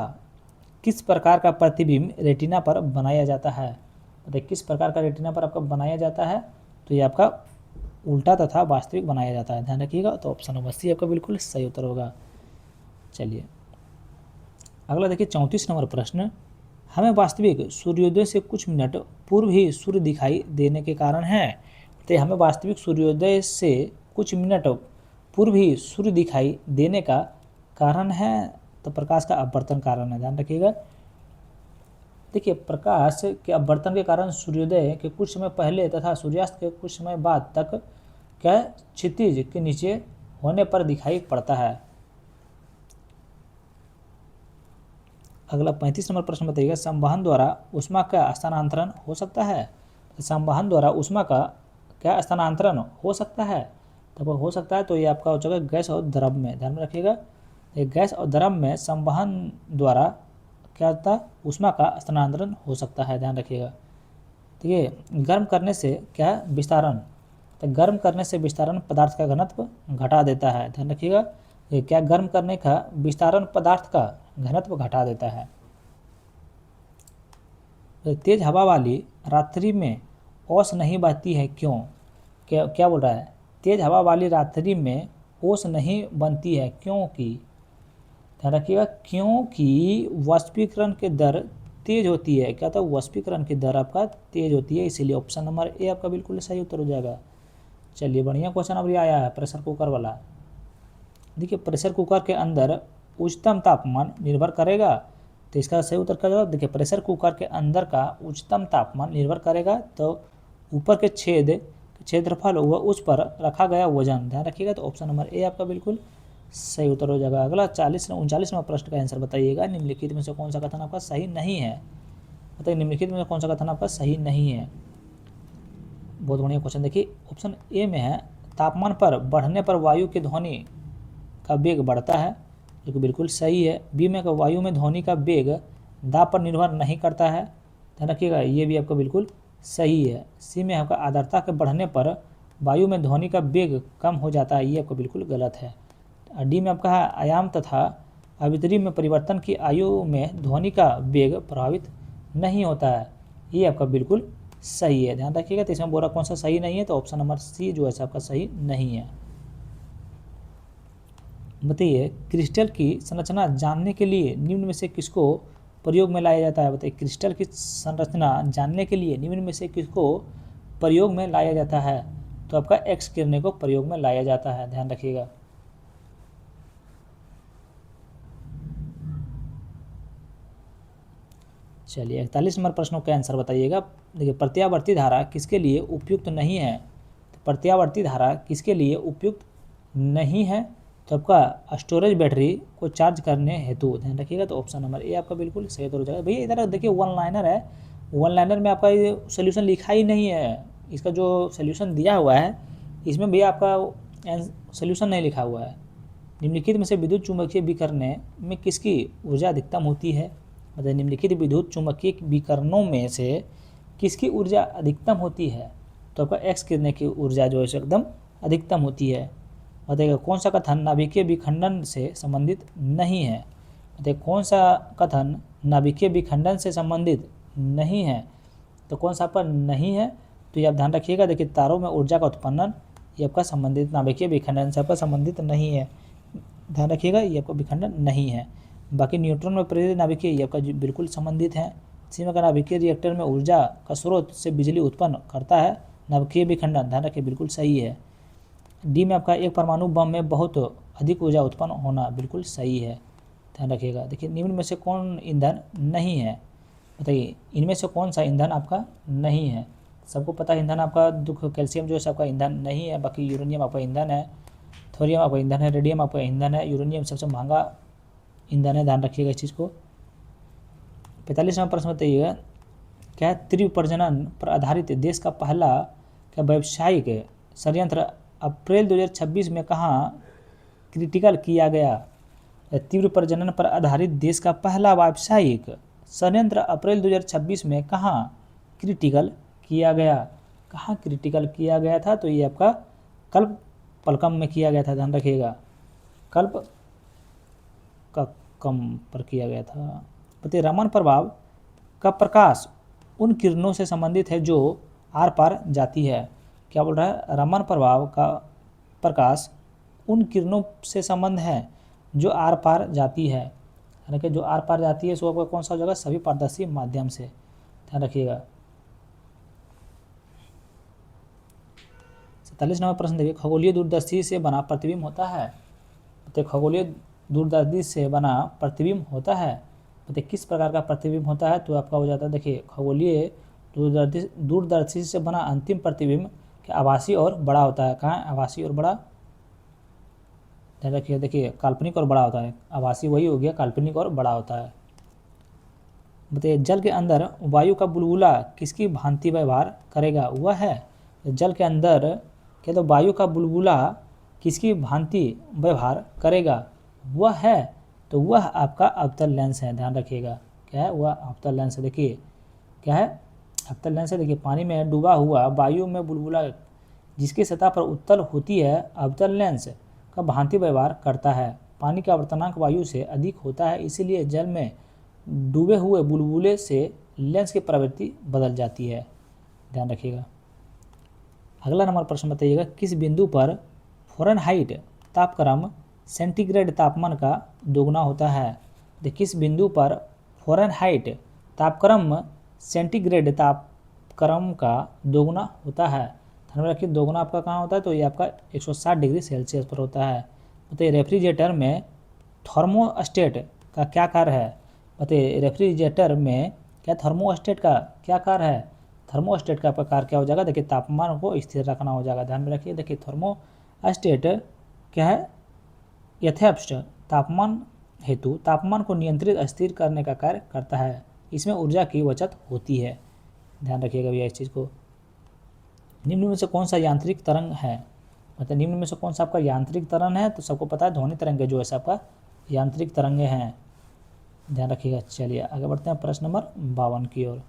Speaker 1: किस प्रकार का प्रतिबिंब रेटिना पर बनाया जाता है। बताइए किस प्रकार का रेटिना पर आपका बनाया जाता है, तो ये आपका उल्टा तथा वास्तविक बनाया जाता है। ध्यान रखिएगा। तो ऑप्शन नंबर सी आपका बिल्कुल सही उत्तर होगा। चलिए अगला देखिए 34 नंबर प्रश्न हमें वास्तविक सूर्योदय से कुछ मिनट पूर्व ही सूर्य दिखाई देने के कारण है। तो हमें वास्तविक सूर्योदय से कुछ मिनट पूर्व ही सूर्य दिखाई देने का कारण है, तो प्रकाश का अपवर्तन कारण है। ध्यान रखिएगा। देखिए प्रकाश के अपवर्तन के कारण सूर्योदय के कुछ समय पहले तथा सूर्यास्त के कुछ समय बाद तक क्या क्षितिज के नीचे होने पर दिखाई पड़ता है। अगला 35 नंबर प्रश्न बताइएगा संवहन द्वारा ऊष्मा का स्थानांतरण हो सकता है। संवहन द्वारा ऊष्मा का क्या स्थानांतरण हो सकता है, तब हो सकता है तो ये आपका हो जाएगा गैस और द्रव में। ध्यान में रखिएगा। ये गैस और द्रव में संवहन द्वारा क्या होता है, ऊष्मा का स्थानांतरण हो सकता है। ध्यान रखिएगा। ठीक है। गर्म करने से क्या विस्तारण, तो गर्म करने से विस्तारण पदार्थ का घनत्व घटा देता है। ध्यान रखिएगा, ये क्या गर्म करने का विस्तारण पदार्थ का घनत्व घटा देता है। तो तेज हवा वाली रात्रि में ओस नहीं बहती है, क्यों? क्या क्या बोल रहा है? तेज हवा वाली रात्रि में ओस नहीं बनती है, क्योंकि, ध्यान रखिएगा, क्योंकि वाष्पीकरण की दर तेज होती है। क्या था? वाष्पीकरण की दर आपका तेज होती है, इसीलिए ऑप्शन नंबर ए आपका बिल्कुल सही उत्तर हो जाएगा। चलिए, बढ़िया क्वेश्चन अब ये आया है प्रेशर कुकर वाला। देखिए, प्रेशर कुकर के अंदर उच्चतम तापमान निर्भर करेगा, तो इसका सही उत्तर क्या होगा? देखिए, प्रेशर कुकर के अंदर का उच्चतम तापमान निर्भर करेगा तो ऊपर के क्षेत्रफल व उस पर रखा गया वजन। ध्यान रखिएगा, तो ऑप्शन नंबर ए आपका बिल्कुल सही उत्तर हो जाएगा। अगला 39वां प्रश्न का आंसर बताइएगा। निम्नलिखित में से कौन सा कथन आपका सही नहीं है? बताइए, निम्नलिखित में से कौन सा कथन आपका सही नहीं है? बहुत बढ़िया क्वेश्चन। देखिए, ऑप्शन ए में है तापमान पर बढ़ने पर वायु की ध्वनि का वेग बढ़ता है, जो कि बिल्कुल सही है। बी में वायु में ध्वनि का वेग दाब पर निर्भर नहीं करता है। ध्यान रखिएगा, ये भी आपका बिल्कुल सही है। सी में आपका आर्द्रता के बढ़ने पर वायु में ध्वनि का वेग कम हो जाता है, ये आपका बिल्कुल गलत है। डी में आपका है आयाम तथा आवृत्ति में परिवर्तन की आयु में ध्वनि का वेग प्रभावित नहीं होता है, ये आपका बिल्कुल सही है। ध्यान रखिएगा, तो इसमें बोला कौन सा सही नहीं है, तो ऑप्शन नंबर सी जो है आपका सही नहीं है। बताइए, क्रिस्टल की संरचना जानने के लिए निम्न में से किसको प्रयोग में लाया जाता है? बताइए, क्रिस्टल की संरचना जानने के लिए निम्न में से किसको प्रयोग में लाया जाता है? तो आपका एक्स किरणें को प्रयोग में लाया जाता है। ध्यान रखिएगा। चलिए, 41 नंबर प्रश्नों का आंसर बताइएगा। देखिए, प्रत्यावर्ती धारा किसके लिए उपयुक्त नहीं है? तो प्रत्यावर्ती धारा किसके लिए उपयुक्त नहीं है? तो आपका स्टोरेज बैटरी को चार्ज करने हेतु। ध्यान रखिएगा, तो ऑप्शन नंबर ए आपका बिल्कुल सही हो जाएगा। भैया इधर देखिए, वन लाइनर है, वन लाइनर में आपका ये सोल्यूशन लिखा ही नहीं है। इसका जो सोल्यूशन दिया हुआ है इसमें भैया आपका सोल्यूशन नहीं लिखा हुआ है। निम्नलिखित में से विद्युत चुम्बकीय विकर्ण में किसकी ऊर्जा अधिकतम होती है? मतलब निम्नलिखित विद्युत चुम्बकीय विकर्णों में से किसकी ऊर्जा अधिकतम होती है? तो आपका एक्स किरणें की ऊर्जा जो है एकदम अधिकतम होती है। बताइएगा, कौन सा कथन नाभिकीय विखंडन से संबंधित नहीं है? बताइए, कौन सा कथन नाभिकीय विखंडन से संबंधित नहीं है? तो कौन सा पर नहीं है? तो ये आप ध्यान रखिएगा। देखिए, तारों में ऊर्जा का उत्पन्न ये आपका संबंधित नाभिकीय विखंडन से आपका संबंधित नहीं है। ध्यान रखिएगा, ये आपका विखंडन नहीं है। बाकी न्यूट्रॉन में प्रेरित नाभिकीय ये आपका बिल्कुल संबंधित है। इसी में का नाभिकीय रिएक्टर में ऊर्जा का स्रोत से बिजली उत्पन्न करता है नाभिकीय विखंडन। ध्यान रखिए, बिल्कुल सही है। डी में आपका एक परमाणु बम में बहुत अधिक ऊर्जा उत्पन्न होना, बिल्कुल सही है। ध्यान रखिएगा। देखिए, निम्न में से कौन ईंधन नहीं है? बताइए, इनमें से कौन सा ईंधन आपका नहीं है? सबको पता है ईंधन आपका दुख कैल्शियम जो है आपका ईंधन नहीं है। बाकी यूरेनियम आपका ईंधन है, थोरियम आपका ईंधन है, रेडियम आपका ईंधन है। यूरेनियम सबसे महंगा ईंधन है, ध्यान रखिएगा इस चीज़ को। 45वां प्रश्न बताइएगा, क्या तीव्र प्रजनन पर आधारित देश का पहला क्या व्यावसायिक षड्यंत्र अप्रैल 2026 में कहाँ क्रिटिकल किया गया? तीव्र प्रजनन पर आधारित देश का पहला व्यावसायिक षड्यंत्र अप्रैल 2026 में कहाँ क्रिटिकल किया गया? कहाँ क्रिटिकल किया गया था? तो ये आपका कल्प पलकम में किया गया था। ध्यान रखिएगा, कल्प का कम पर किया गया था। बताइए, रमन प्रभाव का प्रकाश उन किरणों से संबंधित है जो आर पार जाती है। क्या बोल रहा है? रमन प्रभाव का प्रकाश उन किरणों से संबंध है जो आर पार जाती है। यानी कि जो आर पार जाती है सो आपका कौन सा हो जाएगा? सभी पारदर्शी माध्यम से। ध्यान रखिएगा। 47 नंबर प्रश्न देखिए, खगोलीय दूरदर्शी से बना प्रतिबिंब होता है? तो खगोलीय दूरदर्शी से बना प्रतिबिंब होता है। बताइए, किस प्रकार का प्रतिबिंब होता है? तो आपका हो जाता है, देखिए, खगोलीय दूरदर्शी से बना अंतिम प्रतिबिंब क्या आभासी और बड़ा होता है? कहाँ आभासी और बड़ा? ध्यान रखिए, देखिए, काल्पनिक और बड़ा होता है। आभासी वही हो गया, काल्पनिक और बड़ा होता है। बताइए, जल के अंदर वायु का बुलबुला किसकी भांति व्यवहार करेगा? वह है जल के अंदर क्या? तो वायु का बुलबुला किसकी भांति व्यवहार करेगा? वह है, तो वह आपका अवतल लेंस है। ध्यान रखिएगा, क्या है? वह अवतल लेंस है। देखिए, क्या है? अवतल लेंस है। देखिए, पानी में डूबा हुआ वायु में बुलबुला जिसकी सतह पर उत्तल होती है अवतल लेंस का भांति व्यवहार करता है। पानी का आवर्तनांक वायु से अधिक होता है, इसीलिए जल में डूबे हुए बुलबुले से लेंस की प्रवृत्ति बदल जाती है। ध्यान रखिएगा। अगला नंबर प्रश्न बताइएगा, किस बिंदु पर फ़ारेनहाइट तापक्रम सेंटीग्रेड तापमान का दोगुना होता है। देखिए किस बिंदु पर फ़ारेनहाइट तापक्रम सेंटीग्रेड तापक्रम का दोगुना होता है। ध्यान में रखिए, दोगुना आपका कहाँ होता है, तो ये आपका 160 डिग्री सेल्सियस पर होता है। बताइए रेफ्रिजरेटर में थर्मोस्टेट का क्या कार्य है। बताइए रेफ्रिजरेटर में क्या थर्मोस्टेट का क्या कार्य है। थर्मोस्टेट का प्रकार क्या हो जाएगा, देखिए तापमान को स्थिर रखना हो जाएगा। ध्यान में रखिए, देखिए थर्मोस्टेट क्या है, यथेष्ट तापमान हेतु तापमान को नियंत्रित स्थिर करने का कार्य करता है। इसमें ऊर्जा की बचत होती है। ध्यान रखिएगा भैया इस चीज़ को। निम्न में से कौन सा यांत्रिक तरंग है, मतलब निम्न में से कौन सा आपका यांत्रिक तरंग है, तो सबको पता है ध्वनि तरंग जो है आपका यांत्रिक तरंगे हैं। ध्यान रखिएगा। चलिए आगे बढ़ते हैं प्रश्न नंबर 52 की ओर।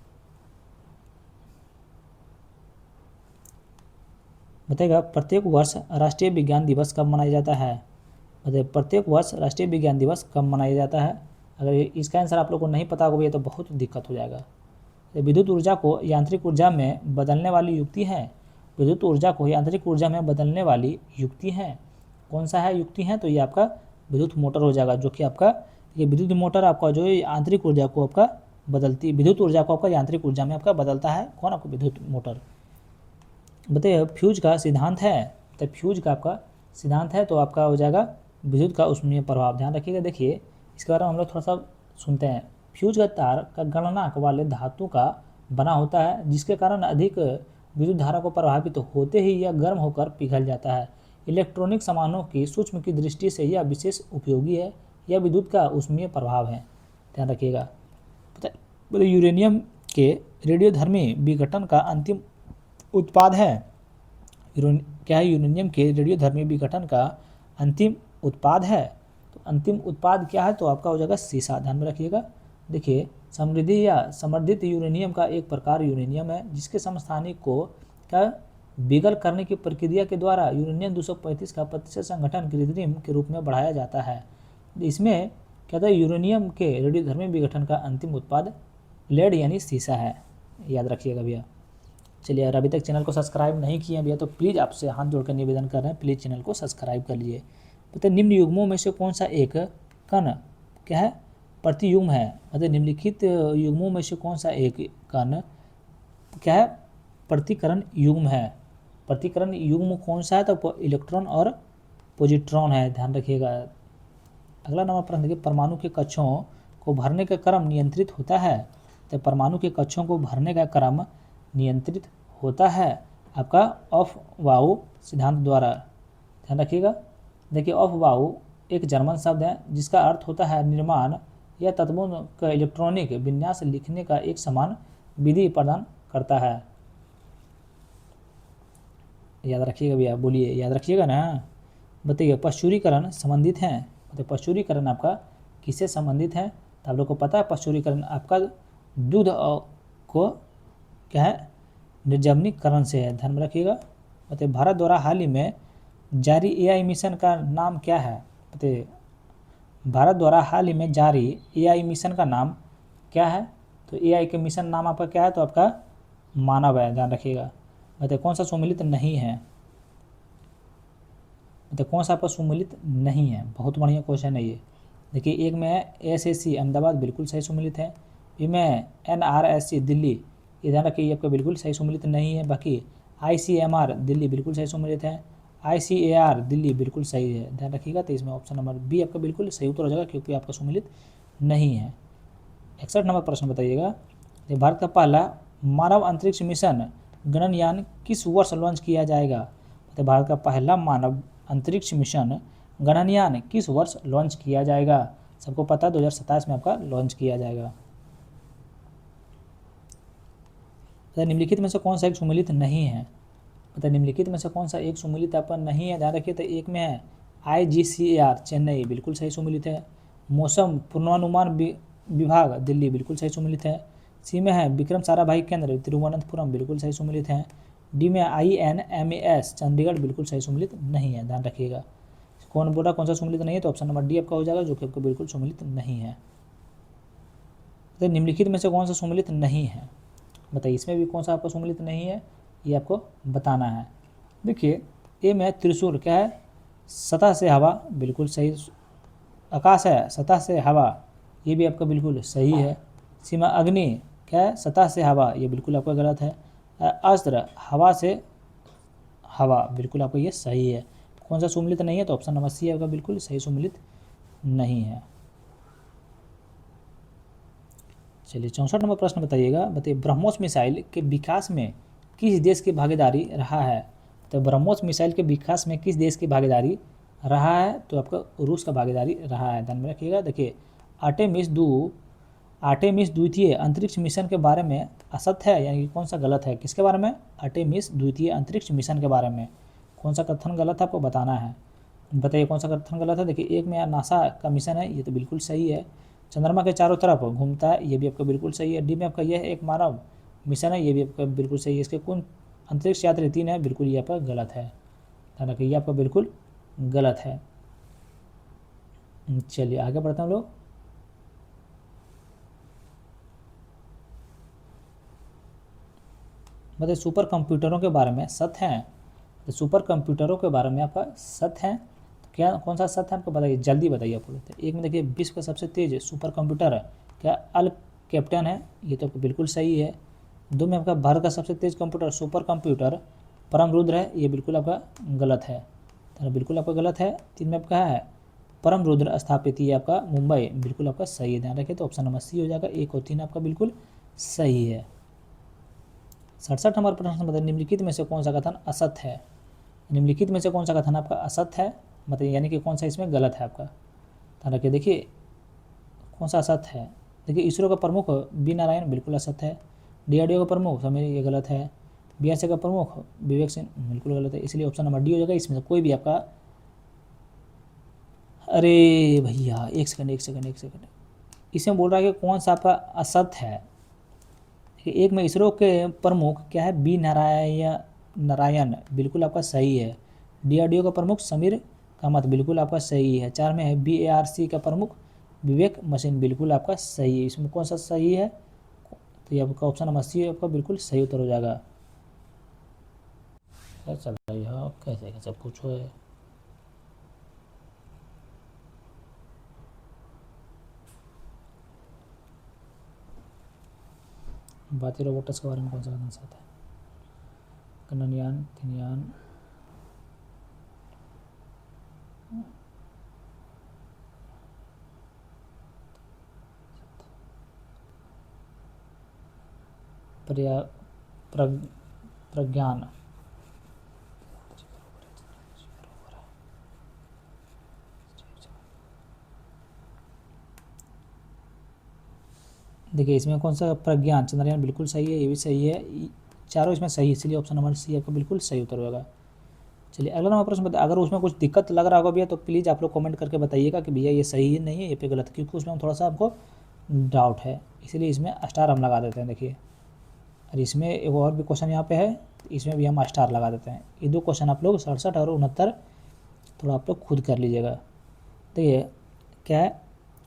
Speaker 1: बताइएगा प्रत्येक वर्ष राष्ट्रीय विज्ञान दिवस कब मनाया जाता है। बताइए प्रत्येक वर्ष राष्ट्रीय विज्ञान दिवस कब मनाया जाता है। अगर इसका आंसर आप लोग को नहीं पता होगा तो बहुत दिक्कत हो जाएगा। विद्युत ऊर्जा को यांत्रिक ऊर्जा में बदलने वाली युक्ति है। विद्युत ऊर्जा को यांत्रिक ऊर्जा में बदलने वाली युक्ति है। कौन सा है युक्ति है, तो ये आपका विद्युत मोटर हो जाएगा, जो कि आपका ये विद्युत मोटर आपका जो है आंतरिक ऊर्जा को आपका बदलती, विद्युत ऊर्जा को आपका यांत्रिक ऊर्जा में आपका बदलता है। कौन आपको विद्युत मोटर। बताइए फ्यूज का सिद्धांत है, तो फ्यूज का आपका सिद्धांत है तो आपका हो जाएगा विद्युत का ऊष्मीय प्रभाव। ध्यान रखिएगा। देखिए इसके बारे में हम लोग थोड़ा सा सुनते हैं। फ्यूज का तार का गलनांक वाले धातु का बना होता है, जिसके कारण अधिक विद्युत धारा को प्रभावित तो होते ही यह गर्म होकर पिघल जाता है। इलेक्ट्रॉनिक सामानों की सूक्ष्म की दृष्टि से यह विशेष उपयोगी है। यह विद्युत का ऊष्मीय प्रभाव है। ध्यान रखिएगा। यूरेनियम के रेडियोधर्मी विघटन का अंतिम उत्पाद है। क्या है, यूरेनियम के रेडियोधर्मी विघटन का अंतिम उत्पाद है। तो अंतिम उत्पाद क्या है, तो आपका हो जाएगा सीसा। ध्यान में रखिएगा। देखिए समृद्धि या समर्थित यूरेनियम का एक प्रकार यूरेनियम है, जिसके समस्थानिक को क्या विगल करने की प्रक्रिया के द्वारा यूरेनियम 235 का प्रतिशत संगठन कृत्रिम के रूप में बढ़ाया जाता है। इसमें क्या था, यूरेनियम के रेडियोधर्मी विघटन का अंतिम उत्पाद लेड यानी सीसा है। याद रखिएगा भैया। चलिए अगर अभी तक चैनल को सब्सक्राइब नहीं किए भैया तो प्लीज़ आपसे हाथ जोड़कर निवेदन कर रहे हैं, प्लीज़ चैनल को सब्सक्राइब कर लीजिए। बताइए निम्न युग्मों में से कौन सा एक कण क्या है, प्रतियुग्म है। मतलब निम्नलिखित युग्मों में से कौन सा एक कण क्या है, प्रतिकरण युग्म है। प्रतिकरण युग्म कौन सा है, तो इलेक्ट्रॉन और पॉजिट्रॉन है। ध्यान रखिएगा। अगला नंबर प्रश्न देखिए, परमाणु के कक्षों को भरने का क्रम नियंत्रित होता है। तो परमाणु के कक्षों को भरने का क्रम नियंत्रित होता है आपका ऑफ वाउ सिद्धांत द्वारा। ध्यान रखिएगा। देखिए ऑफ वाउ एक जर्मन शब्द है, जिसका अर्थ होता है निर्माण या तत्वों का इलेक्ट्रॉनिक विन्यास लिखने का एक समान विधि प्रदान करता है। याद रखिएगा भैया, बोलिए याद रखिएगा ना। बताइए पश्चुरीकरण संबंधित हैं। तो पश्चुरीकरण आपका किससे संबंधित है, तो आप लोग को पता है पश्चुरीकरण आपका दूध को क्या है, निर्जमीकरण से है। ध्यान में रखिएगा। बताइए भारत द्वारा हाल ही में जारी एआई मिशन का नाम क्या है। बताइए भारत द्वारा हाल ही में जारी एआई मिशन का नाम क्या है, तो एआई के मिशन नाम आपका क्या है, तो आपका मानव है। ध्यान रखिएगा। बताइए कौन सा सम्मिलित नहीं है। बताइए कौन सा आपका सम्मिलित नहीं है। बहुत बढ़िया क्वेश्चन है ये। देखिए एक में है एसएससी अहमदाबाद, बिल्कुल सही सम्मिलित है। ये में एनआरएससी दिल्ली, ये ध्यान रखिए आपका बिल्कुल सही सम्मिलित नहीं है। बाकी आईसीएमआर दिल्ली बिल्कुल सही सम्मिलित है। आईसीएआर दिल्ली बिल्कुल सही है। ध्यान रखिएगा। तो इसमें ऑप्शन नंबर बी आपका बिल्कुल सही उत्तर हो जाएगा, क्योंकि आपका सम्मिलित नहीं है। 61 नंबर प्रश्न बताइएगा, भारत का पहला मानव अंतरिक्ष मिशन गगनयान किस वर्ष लॉन्च किया जाएगा। तो भारत का पहला मानव अंतरिक्ष मिशन गगनयान किस वर्ष लॉन्च किया जाएगा। सबको पता है 2027 में आपका लॉन्च किया जाएगा। निम्नलिखित में से कौन सा एक सम्मिलित नहीं है। मतलब निम्नलिखित में से कौन सा एक सम्मिलित आपका नहीं है। ध्यान रखिए। तो एक में है IGCAR चेन्नई, बिल्कुल सही सम्मिलित है। मौसम पूर्वानुमान विभाग दिल्ली, बिल्कुल सही सम्मिलित है। सी में है विक्रम साराभाई केंद्र तिरुवनंतपुरम, बिल्कुल सही सम्मिलित है। डी में INMAS चंडीगढ़ बिल्कुल सही सम्मिलित नहीं है, ध्यान रखिएगा। कौन बोला कौन सा सम्मिलित नहीं है, तो ऑप्शन नंबर डी आपका हो जाएगा, जो कि आपका बिल्कुल सम्मिलित नहीं है। तो निम्नलिखित में से कौन सा सम्मिलित नहीं है, बताइए इसमें भी कौन सा आपका सम्मिलित नहीं है, ये आपको बताना है। देखिए ए में त्रिशूल क्या है, सतह से हवा, बिल्कुल सही। आकाश है, सतह से हवा, ये भी आपका बिल्कुल सही है। सीमा अग्नि क्या है, सतह से हवा, ये बिल्कुल आपका गलत है। अस्त्र हवा से हवा, बिल्कुल आपका ये सही है। कौन सा सम्मिलित नहीं है, तो ऑप्शन नंबर सी आपका बिल्कुल सही सम्मिलित नहीं है। चलिए 64 नंबर प्रश्न बताइएगा, बताइए ब्रह्मोस मिसाइल के विकास में किस देश की भागीदारी रहा है। तो ब्रह्मोस मिसाइल के विकास में किस देश की भागीदारी रहा है, तो आपका रूस का भागीदारी रहा है, ध्यान में रखिएगा। देखिए आर्टेमिस द्वितीय अंतरिक्ष मिशन के बारे में असत्य है, यानी कि कौन सा गलत है, किसके बारे में, आर्टेमिस द्वितीय अंतरिक्ष मिशन के बारे में कौन सा कथन गलत है, आपको बताना है। बताइए कौन सा कथन गलत है। देखिए एक में नासा का मिशन है, ये तो बिल्कुल सही है। चंद्रमा के चारों तरफ घूमता है, ये भी आपका बिल्कुल सही है। डी में आपका यह एक मानव मिशन है, ये भी आपका बिल्कुल सही है। इसके कौन अंतरिक्ष यात्री 3 है, बिल्कुल ये आपका गलत है, ध्यान रखिए, ये आपका बिल्कुल गलत है। चलिए आगे बढ़ते हैं हम लोग। बताइए सुपर कंप्यूटरों के बारे में सत्य है, तो सुपर कंप्यूटरों के बारे में आपका सत्य है, तो क्या कौन सा सत्य है आपको बताइए, जल्दी बताइए आप लोग। एक में देखिए विश्व का सबसे तेज सुपर कंप्यूटर है क्या, अल कैप्टन है, ये तो बिल्कुल सही है। 2 में आपका भारत का सबसे तेज कंप्यूटर सुपर कंप्यूटर परम रुद्र है, ये बिल्कुल आपका गलत है, तो बिल्कुल आपका गलत है। 3 में आपका है परम रुद्र स्थापित, ये आपका मुंबई, बिल्कुल आपका सही है, ध्यान रखिए, तो ऑप्शन नंबर सी हो जाएगा। 1 और 3 आपका बिल्कुल सही है। 67 नंबर प्रश्न बताइए निम्नलिखित में से कौन सा कथन असत्य है। निम्नलिखित में से कौन सा कथन आपका असत्य है, बताइए, यानी कि कौन सा इसमें गलत है आपका, ध्यान रखिए। देखिए कौन सा असत्य है, देखिए इसरो का प्रमुख बी नारायण, बिल्कुल असत्य है। DRDO का प्रमुख समीर, ये गलत है। BRC का प्रमुख विवेक सिंह, बिल्कुल गलत है, इसलिए ऑप्शन नंबर डी हो जाएगा। इसमें से कोई भी आपका, अरे भैया एक सेकंड, इसमें बोल रहा है कि कौन सा आपका असत्य है। एक में इसरो के प्रमुख क्या है, बी नारायण, बिल्कुल आपका सही है। DRDO का प्रमुख समीर कामत, बिल्कुल आपका सही है। 4 में है BARC का प्रमुख विवेक मशीन, बिल्कुल आपका सही है। इसमें कौन सा सही है, तो ये आपका ऑप्शन नंबर सी आपका बिल्कुल सही उत्तर हो जाएगा। क्या चल रही है, कैसे कैसे पूछो है। भारतीय रोबोट्स के बारे में कौन सा कथन सत्य है, गगनयान, तीनयान, प्रज्ञान, देखिए इसमें कौन सा प्रज्ञान, चंद्रयान बिल्कुल सही है, ये भी सही है, चारों इसमें सही है, इसलिए ऑप्शन नंबर सी आपका बिल्कुल सही उत्तर होगा। चलिए अगला नंबर प्रश्न बताइए, अगर उसमें कुछ दिक्कत लग रहा होगा भैया तो प्लीज़ आप लोग कमेंट करके बताइएगा कि भैया ये सही है नहीं है, ये पे गलत है, क्योंकि उसमें थोड़ा सा आपको डाउट है, इसलिए इसमें स्टार हम लगा देते हैं। देखिए और इसमें एक और भी क्वेश्चन यहाँ पे है, इसमें भी हम स्टार लगा देते हैं। ये 2 क्वेश्चन आप लोग 67 और 69 थोड़ा आप लोग खुद कर लीजिएगा। तो ये क्या है,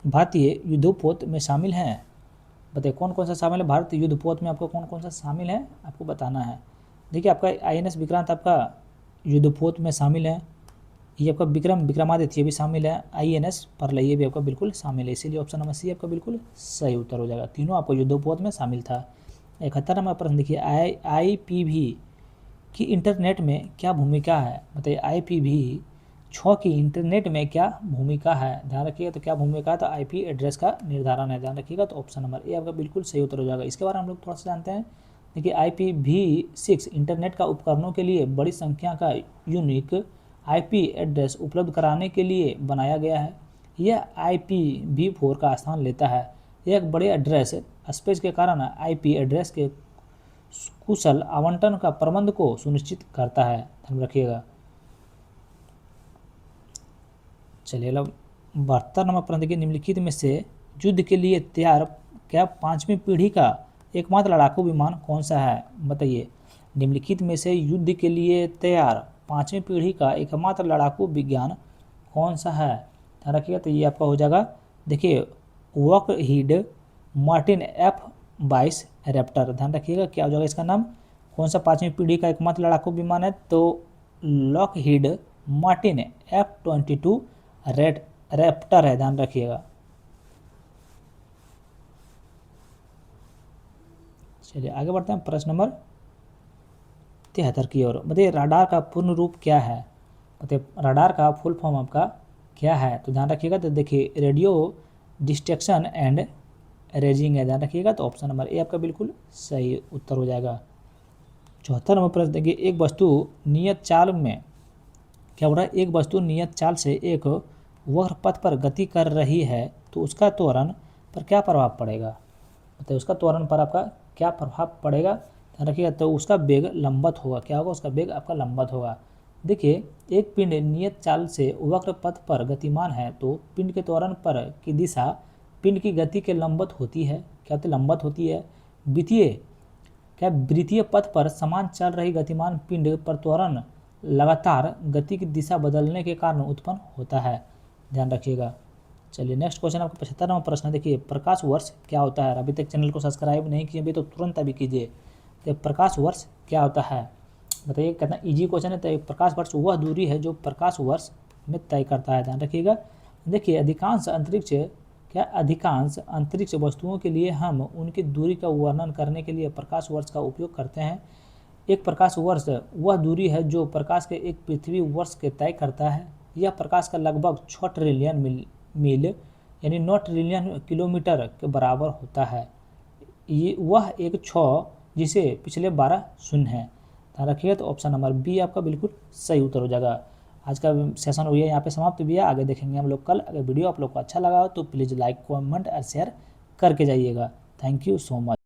Speaker 1: भारतीय युद्धपोत में शामिल हैं, बताइए कौन कौन सा शामिल है, भारतीय युद्धपोत में आपको कौन कौन सा शामिल है, आपको बताना है। देखिए आपका INS विक्रांत आपका युद्धपोत में शामिल है, ये आपका विक्रमादित्य भी शामिल है, INS परलय ये भी आपका बिल्कुल शामिल है, इसीलिए ऑप्शन नंबर सी आपका बिल्कुल सही उत्तर हो जाएगा। तीनों आपको युद्धपोत में शामिल था। 71 नंबर प्रश्न देखिए, IPV की इंटरनेट में क्या भूमिका है, बताइए IPv6 की इंटरनेट में क्या भूमिका है, ध्यान रखिएगा। तो क्या भूमिका है, तो IP एड्रेस का निर्धारण है, ध्यान रखिएगा, तो ऑप्शन नंबर ए आपका बिल्कुल सही उत्तर हो जाएगा। इसके बारे में हम लोग थोड़ा सा जानते हैं। देखिए IPv6 इंटरनेट का उपकरणों के लिए बड़ी संख्या का यूनिक IP एड्रेस उपलब्ध कराने के लिए बनाया गया है। यह IPv4 का स्थान लेता है। यह एक बड़े एड्रेस स्पेस के कारण IP एड्रेस के कुशल आवंटन का प्रबंध को सुनिश्चित करता है, ध्यान रखिएगा। चलिए 72 नंबर प्रश्न देखिए, निम्नलिखित में से युद्ध के लिए तैयार क्या 5वीं पीढ़ी का एकमात्र लड़ाकू विमान कौन सा है, बताइए। निम्नलिखित में से युद्ध के लिए तैयार पांचवी पीढ़ी का एकमात्र लड़ाकू विज्ञान कौन सा है? ध्यान रखिएगा। तो ये आपका हो जाएगा, देखिए, लॉकहीड मार्टिन F-22 रैप्टर। ध्यान रखिएगा क्या हो जाएगा इसका नाम। कौन सा पांचवी पीढ़ी का एकमात्र लड़ाकू विमान है? तो लॉकहीड मार्टिन F-22 रैप्टर है। ध्यान रखिएगा। चलिए आगे बढ़ते हैं प्रश्न नंबर 73 की ओर। बताइए राडार का पूर्ण रूप क्या है? बताइए राडार का फुल फॉर्म आपका क्या है? तो ध्यान रखिएगा। तो देखिए रेडियो डिस्ट्रैक्शन एंड रेजिंग है। ध्यान रखिएगा। तो ऑप्शन नंबर ए आपका बिल्कुल सही उत्तर हो जाएगा। 74 नंबर प्रश्न देखिए, एक वस्तु नियत चाल में क्या हो रहा है? एक वस्तु नियत चाल से एक वक्र पथ पर गति कर रही है तो उसका त्वरण पर क्या प्रभाव पड़ेगा? तो उसका त्वरण पर आपका क्या प्रभाव पड़ेगा? ध्यान रखिएगा। तो उसका वेग लंबवत होगा। क्या होगा? उसका वेग आपका लंबवत होगा। देखिए एक पिंड नियत चाल से वक्र पथ पर गतिमान है तो पिंड के त्वरण पर की दिशा पिंड की गति के लंबवत होती है। क्या होती है? लंबवत होती है। वृत्तीय पथ पर समान चल रही गतिमान पिंड पर त्वरण लगातार गति की दिशा बदलने के कारण उत्पन्न होता है। ध्यान रखिएगा। चलिए नेक्स्ट क्वेश्चन आपका 75वां प्रश्न देखिए, प्रकाश वर्ष क्या होता है? अभी तक चैनल को सब्सक्राइब नहीं किए अभी तो तुरंत अभी कीजिए। तो प्रकाश वर्ष क्या होता है? बताइए। कितना इजी क्वेश्चन है। तो प्रकाश वर्ष वह दूरी है जो प्रकाश वर्ष में तय करता है। ध्यान रखिएगा। देखिए अधिकांश अंतरिक्ष वस्तुओं के लिए हम उनकी दूरी का वर्णन करने के लिए प्रकाश वर्ष का उपयोग करते हैं। एक प्रकाश वर्ष वह दूरी है जो प्रकाश के एक पृथ्वी वर्ष के तय करता है। यह प्रकाश का लगभग 6 ट्रिलियन मील यानी 9 ट्रिलियन किलोमीटर के बराबर होता है। ये वह एक 6 जिसे पिछले 12 शून्य है। ध्यान रखिएगा। तो ऑप्शन नंबर बी आपका बिल्कुल सही उत्तर हो जाएगा। आज का सेशन हो गया यहाँ पे समाप्त भी है। आगे देखेंगे हम लोग कल। अगर वीडियो आप लोग को अच्छा लगा हो तो प्लीज़ लाइक कमेंट और शेयर करके जाइएगा। Thank you so much.